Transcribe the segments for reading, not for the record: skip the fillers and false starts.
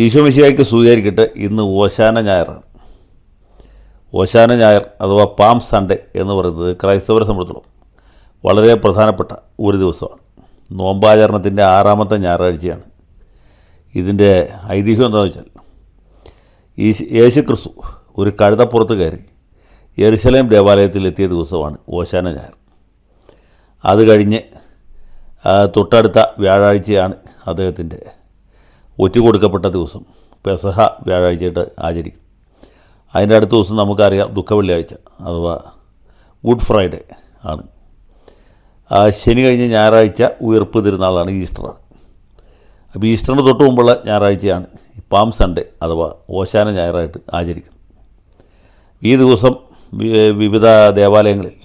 ഈശോ മിശിഹായ്ക്ക് സ്തുതിയായിരിക്കട്ടെ. ഇന്ന് ഓശാന ഞായറാണ്. ഓശാന ഞായർ അഥവാ പാം സൺഡേ എന്ന് പറയുന്നത് ക്രൈസ്തവരെ സംബന്ധിച്ചിടത്തോളം വളരെ പ്രധാനപ്പെട്ട ഒരു ദിവസമാണ്. നോമ്പാചരണത്തിൻ്റെ 6ാമത്തെ ഞായറാഴ്ചയാണ്. ഇതിൻ്റെ ഐതിഹ്യം എന്താണെന്ന് വെച്ചാൽ, യേശു ക്രിസ്തു ഒരു കഴുതപ്പുറത്ത് കയറി യെരുശലേം ദേവാലയത്തിൽ എത്തിയ ദിവസമാണ് ഓശാന ഞായർ. അത് കഴിഞ്ഞ് തൊട്ടടുത്ത വ്യാഴാഴ്ചയാണ് അദ്ദേഹത്തിൻ്റെ ഒറ്റുകൊടുക്കപ്പെട്ട ദിവസം, പെസഹ വ്യാഴാഴ്ചയായിട്ട് ആചരിക്കും. അതിൻ്റെ അടുത്ത ദിവസം നമുക്കറിയാം ദുഃഖവെള്ളിയാഴ്ച അഥവാ ഗുഡ് ഫ്രൈഡേ ആണ്. ശനി കഴിഞ്ഞ് ഞായറാഴ്ച ഉയർപ്പ് തിരുനാളാണ്, ഈസ്റ്ററാണ്. അപ്പോൾ ഈസ്റ്ററിന് തൊട്ട് മുമ്പുള്ള ഞായറാഴ്ചയാണ് പാം സൺഡേ അഥവാ ഓശാന ഞായറായിട്ട് ആചരിക്കുന്നത്. ഈ ദിവസം വിവിധ ദേവാലയങ്ങളിൽ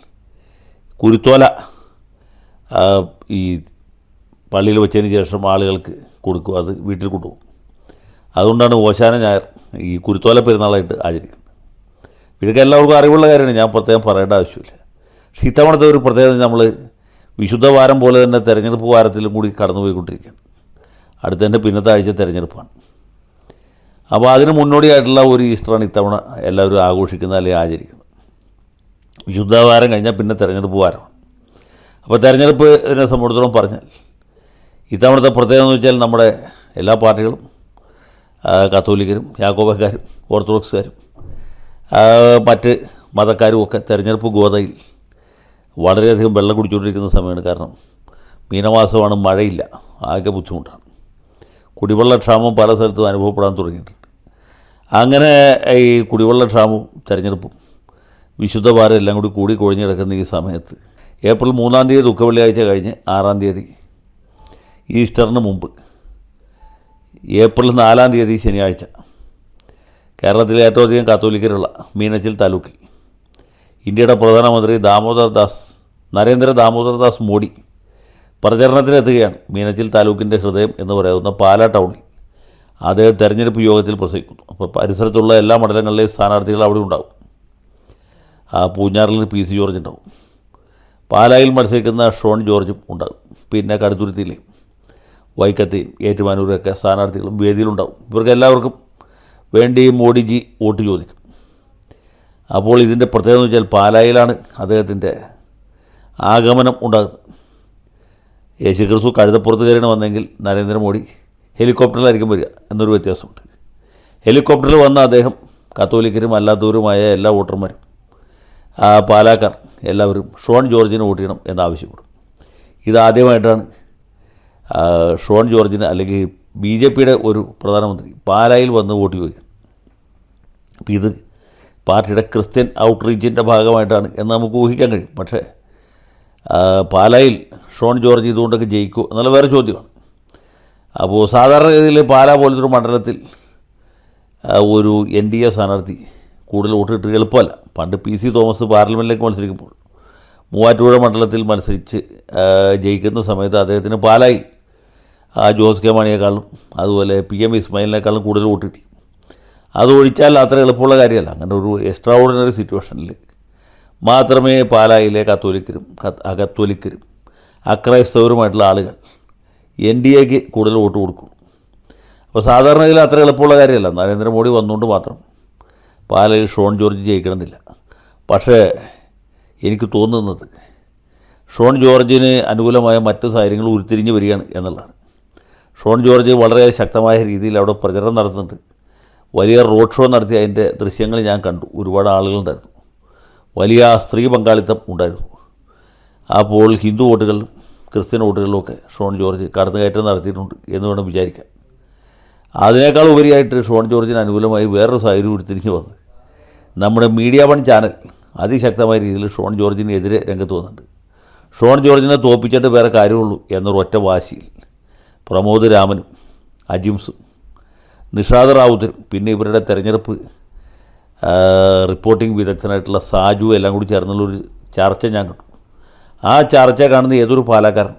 കുരുത്തോല ഈ പള്ളിയിൽ വെച്ചതിന് ശേഷം ആളുകൾക്ക് കൊടുക്കും, അത് വീട്ടിൽ കൊണ്ടുപോകും. അതുകൊണ്ടാണ് ഓശാന ഞായർ ഈ കുരുത്തോല പെരുന്നാളായിട്ട് ആചരിക്കുന്നത്. ഇതൊക്കെ എല്ലാവർക്കും അറിവുള്ള കാര്യമാണ്, ഞാൻ പ്രത്യേകം പറയേണ്ട ആവശ്യമില്ല. പക്ഷേ ഇത്തവണത്തെ ഒരു പ്രത്യേകത, നമ്മൾ വിശുദ്ധ വാരം പോലെ തന്നെ തെരഞ്ഞെടുപ്പ് വാരത്തിലും കൂടി കടന്നുപോയിക്കൊണ്ടിരിക്കുകയാണ്. അടുത്തതിൻ്റെ പിന്നത്തെ ആഴ്ച തെരഞ്ഞെടുപ്പാണ്. അപ്പോൾ അതിന് മുന്നോടിയായിട്ടുള്ള ഒരു ഈസ്റ്ററാണ് ഇത്തവണ എല്ലാവരും ആഘോഷിക്കുന്നത് അല്ലെങ്കിൽ ആചരിക്കുന്നത്. വിശുദ്ധ വാരം കഴിഞ്ഞാൽ പിന്നെ തെരഞ്ഞെടുപ്പ് വാരമാണ്. അപ്പോൾ തെരഞ്ഞെടുപ്പിനെ സംബന്ധിച്ചിടത്തോളം പറഞ്ഞാൽ ഇത്തവണത്തെ പ്രത്യേകത എന്ന് വെച്ചാൽ, നമ്മുടെ എല്ലാ പാർട്ടികളും, കത്തോലിക്കരും യാക്കോബക്കാരും ഓർത്തഡോക്സുകാരും മറ്റ് മതക്കാരും ഒക്കെ തെരഞ്ഞെടുപ്പ് ഗോതയിൽ വളരെയധികം വെള്ളം കുടിച്ചുകൊണ്ടിരിക്കുന്ന സമയമാണ്. കാരണം മീനമാസമാണ്, മഴയില്ല, ആകെ ബുദ്ധിമുട്ടാണ്. കുടിവെള്ളക്ഷാമം പല സ്ഥലത്തും അനുഭവപ്പെടാൻ തുടങ്ങിയിട്ടുണ്ട്. അങ്ങനെ ഈ കുടിവെള്ളക്ഷാമവും തെരഞ്ഞെടുപ്പും വിശുദ്ധ വാരം എല്ലാം കൂടി കൊഴിഞ്ഞു കിടക്കുന്ന ഈ സമയത്ത് ഏപ്രിൽ 3-ാം തീയതി ദുഃഖവെള്ളിയാഴ്ച കഴിഞ്ഞ് 6-ാം തീയതി ഈസ്റ്ററിന് മുമ്പ് ഏപ്രിൽ 4-ാം തീയതി ശനിയാഴ്ച കേരളത്തിലെ ഏറ്റവും അധികം കത്തോലിക്കരുള്ള മീനച്ചിൽ താലൂക്കിൽ ഇന്ത്യയുടെ പ്രധാനമന്ത്രി നരേന്ദ്ര ദാമോദർദാസ് മോഡി പ്രചരണത്തിനെത്തുകയാണ്. മീനച്ചിൽ താലൂക്കിൻ്റെ ഹൃദയം എന്ന് പറയുന്ന പാലാ ടൗണിൽ അദ്ദേഹം തെരഞ്ഞെടുപ്പ് യോഗത്തിൽ പ്രസംഗിക്കുന്നു. അപ്പോൾ പരിസരത്തുള്ള എല്ലാ മണ്ഡലങ്ങളിലെയും സ്ഥാനാർത്ഥികൾ അവിടെ ഉണ്ടാകും. പൂഞ്ഞാറിൽ PC ജോർജ് ഉണ്ടാവും, പാലായിൽ മത്സരിക്കുന്ന ഷോൺ ജോർജും ഉണ്ടാകും, പിന്നെ കടുത്തുരുത്തിയിലെയും വൈക്കത്തെയും ഏറ്റുമാനൂരൊക്കെ സ്ഥാനാർത്ഥികളും വേദിയിലുണ്ടാവും. ഇവർക്ക് എല്ലാവർക്കും വേണ്ടി മോഡിജി വോട്ട് ചോദിക്കും. അപ്പോൾ ഇതിൻ്റെ പ്രത്യേകത എന്ന് വെച്ചാൽ, പാലായിലാണ് അദ്ദേഹത്തിൻ്റെ ആഗമനം ഉണ്ടാകുന്നത്. യേശു ക്രിസ്തു കഴുതപ്പുറത്ത് കയറിയാണ് വന്നെങ്കിൽ നരേന്ദ്രമോദി ഹെലികോപ്റ്ററിലായിരിക്കും വരിക എന്നൊരു വ്യത്യാസമുണ്ട്. ഹെലികോപ്റ്ററിൽ വന്ന അദ്ദേഹം കത്തോലിക്കരും അല്ലാത്തവരുമായ എല്ലാ വോട്ടർമാരും, പാലാക്കാർ എല്ലാവരും ഷോൺ ജോർജിന് വോട്ട് ചെയ്യണം എന്നാവശ്യപ്പെടും. ഇതാദ്യമായിട്ടാണ് ഷോൺ ജോർജിന് അല്ലെങ്കിൽ BJPയുടെ ഒരു പ്രധാനമന്ത്രി പാലായിൽ വന്ന് വോട്ട് ചോദിക്കുന്നത്. അപ്പോൾ ഇത് പാർട്ടിയുടെ ക്രിസ്ത്യൻ ഔട്ട്റീച്ചിൻ്റെ ഭാഗമായിട്ടാണ് എന്ന് നമുക്ക് ഊഹിക്കാൻ കഴിയും. പക്ഷേ പാലായിൽ ഷോൺ ജോർജ് ഇതുകൊണ്ടൊക്കെ ജയിക്കുമോ എന്നുള്ള വേറെ ചോദ്യമാണ്. അപ്പോൾ സാധാരണഗതിയിൽ പാലാ പോലത്തെ ഒരു മണ്ഡലത്തിൽ ഒരു NDA സ്ഥാനാർത്ഥി കൂടുതൽ വോട്ട് കിട്ടുക എളുപ്പമല്ല. പണ്ട് PC തോമസ് പാർലമെൻറ്റിലേക്ക് മത്സരിക്കുമ്പോൾ മൂവാറ്റുപുഴ മണ്ഡലത്തിൽ മത്സരിച്ച് ജയിക്കുന്ന സമയത്ത് അദ്ദേഹത്തിന് പാലായിൽ ജോസ് കെ മാണിയേക്കാളും അതുപോലെ PM ഇസ്മായിലിനേക്കാളും കൂടുതൽ വോട്ട് കിട്ടി. അതൊഴിച്ചാൽ അത്ര എളുപ്പമുള്ള കാര്യമല്ല. അങ്ങനെ ഒരു എക്സ്ട്രാ ഓർഡിനറി സിറ്റുവേഷനിൽ മാത്രമേ പാലായിലെ കത്തോലിക്കരും അകത്തോലിക്കരും അക്രൈസ്തവരുമായിട്ടുള്ള ആളുകൾ NDAക്ക് കൂടുതൽ വോട്ട് കൊടുക്കും. അപ്പോൾ സാധാരണ ഇതിൽ അത്ര എളുപ്പമുള്ള കാര്യമല്ല. നരേന്ദ്രമോദി വന്നുകൊണ്ട് മാത്രം പാലായിൽ ഷോൺ ജോർജ് ജയിക്കണമെന്നില്ല. പക്ഷേ എനിക്ക് തോന്നുന്നത് ഷോൺ ജോർജിന് അനുകൂലമായ മറ്റ് സാഹചര്യങ്ങൾ ഉരുത്തിരിഞ്ഞ് വരികയാണ് എന്നുള്ളതാണ്. ഷോൺ ജോർജ് വളരെ ശക്തമായ രീതിയിൽ അവിടെ പ്രചരണം നടത്തുന്നുണ്ട്. വലിയ റോഡ് ഷോ നടത്തി അതിൻ്റെ ദൃശ്യങ്ങൾ ഞാൻ കണ്ടു. ഒരുപാട് ആളുകളുണ്ടായിരുന്നു, വലിയ സ്ത്രീ പങ്കാളിത്തം ഉണ്ടായിരുന്നു. അപ്പോൾ ഹിന്ദു വോട്ടുകളിലും ക്രിസ്ത്യൻ വോട്ടുകളിലുമൊക്കെ ഷോൺ ജോർജ് കടന്നുകയറ്റം നടത്തിയിട്ടുണ്ട് എന്ന് വേണം വിചാരിക്കാൻ. അതിനേക്കാൾ ഉപരിയായിട്ട് ഷോൺ ജോർജിന് അനുകൂലമായി വേറൊരു സാഹചര്യം ഉരുത്തിരിഞ്ഞ് വന്നത്, നമ്മുടെ മീഡിയ വൺ ചാനൽ അതിശക്തമായ രീതിയിൽ ഷോൺ ജോർജിനെതിരെ രംഗത്ത് വന്നിട്ടുണ്ട്. ഷോൺ ജോർജിനെ തോൽപ്പിച്ചിട്ട് വേറെ കാര്യമുള്ളൂ എന്നൊരു ഒറ്റ വാശിയിൽ പ്രമോദ് രാമനും അജിംസും നിഷാദ് റാവുത്തരും പിന്നെ ഇവരുടെ തെരഞ്ഞെടുപ്പ് റിപ്പോർട്ടിംഗ് വിദഗ്ധനായിട്ടുള്ള സാജു എല്ലാം കൂടി ചേർന്നുള്ളൊരു ചർച്ച ഞാൻ കണ്ടു. ആ ചർച്ച കാണുന്ന ഏതൊരു പാലക്കാരൻ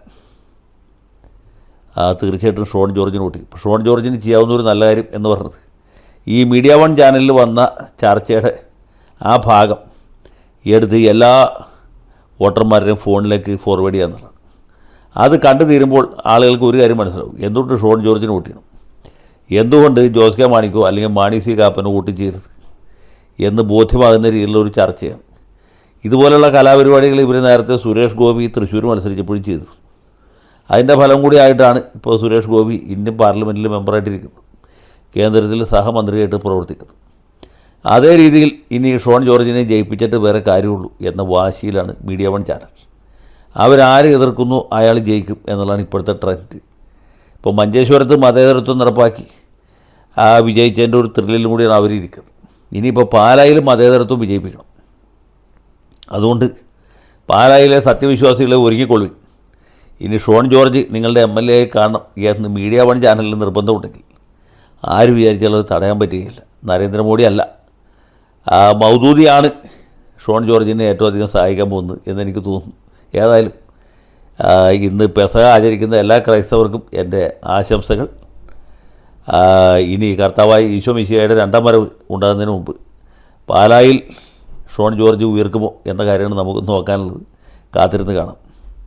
തീർച്ചയായിട്ടും ഷോൺ ജോർജിന് വോട്ട് ചെയ്യും. ഷോൺ ജോർജിന് ചെയ്യാവുന്ന ഒരു നല്ല കാര്യം എന്ന് പറഞ്ഞത്, ഈ മീഡിയ വൺ ചാനലിൽ വന്ന ചർച്ചയുടെ ആ ഭാഗം എടുത്ത് എല്ലാ വോട്ടർമാരുടെയും ഫോണിലേക്ക് ഫോർവേഡ് ചെയ്യാന്നുള്ളതാണ്. അത് കണ്ടു തീരുമ്പോൾ ആളുകൾക്ക് ഒരു കാര്യം മനസ്സിലാവും, എന്തുകൊണ്ട് ഷോൺ ജോർജിന് വോട്ട് ചെയ്യണം. എന്തുകൊണ്ട് ജോസ് കെ മാണിക്കോ അല്ലെങ്കിൽ മാണി സി കാപ്പനോ വോട്ട് ചെയ്യരുത് എന്ന് ബോധ്യമാകുന്ന രീതിയിലുള്ളൊരു ചർച്ചയാണ്. ഇതുപോലുള്ള കലാപരിപാടികൾ ഇവർ നേരത്തെ സുരേഷ് ഗോപി തൃശ്ശൂർ മത്സരിച്ചപ്പോഴും ചെയ്തു. അതിൻ്റെ ഫലം കൂടി ആയിട്ടാണ് ഇപ്പോൾ സുരേഷ് ഗോപി ഇന്ത്യൻ പാർലമെൻറ്റിൽ മെമ്പറായിട്ടിരിക്കുന്നത്, കേന്ദ്രത്തിൽ സഹമന്ത്രിയായിട്ട് പ്രവർത്തിക്കുന്നത്. അതേ രീതിയിൽ ഇനി ഷോൺ ജോർജിനെ ജയിപ്പിച്ചിട്ട് വേറെ കാര്യമുള്ളൂ എന്ന വാശിയിലാണ് മീഡിയ വൺ ചാനൽ. അവരാരെ എതിർക്കുന്നു അയാൾ ജയിക്കും എന്നുള്ളതാണ് ഇപ്പോഴത്തെ ട്രെൻഡ്. ഇപ്പോൾ മഞ്ചേശ്വരത്ത് മതേതരത്വം നടപ്പാക്കി വിജയിച്ചതിൻ്റെ ഒരു ത്രില്ലിലും കൂടിയാണ് അവരിയ്ക്കുന്നത്. ഇനിയിപ്പോൾ പാലായിലും മതേതരത്വം വിജയിപ്പിക്കണം. അതുകൊണ്ട് പാലായിലെ സത്യവിശ്വാസികളെ ഒരുക്കിക്കൊള്ളുവിൻ. ഇനി ഷോൺ ജോർജ് നിങ്ങളുടെ MLA കാണണം എന്ന് മീഡിയ വൺ ചാനലിൽ നിർബന്ധമുണ്ടെങ്കിൽ ആര് വിചാരിച്ചാലും അത് തടയാൻ പറ്റുകയില്ല. നരേന്ദ്രമോദി അല്ല, മൗദൂദിയാണ് ഷോൺ ജോർജിനെ ഏറ്റവും അധികം സഹായിക്കാൻ പോകുന്നത് എന്നെനിക്ക് തോന്നുന്നു. ഏതായാലും ഇന്ന് പെസഹ ആചരിക്കുന്ന എല്ലാ ക്രൈസ്തവർക്കും എൻ്റെ ആശംസകൾ. ഇനി കർത്താവായ ഈശോ മിശിഹായുടെ രണ്ടാം വരവ് ഉണ്ടാകുന്നതിന് മുമ്പ് പാലായിൽ ഷോൺ ജോർജ് ഉയർക്കുമോ എന്ന കാര്യമാണ് നമുക്ക് നോക്കാനുള്ളത്. കാത്തിരുന്ന് കാണാം.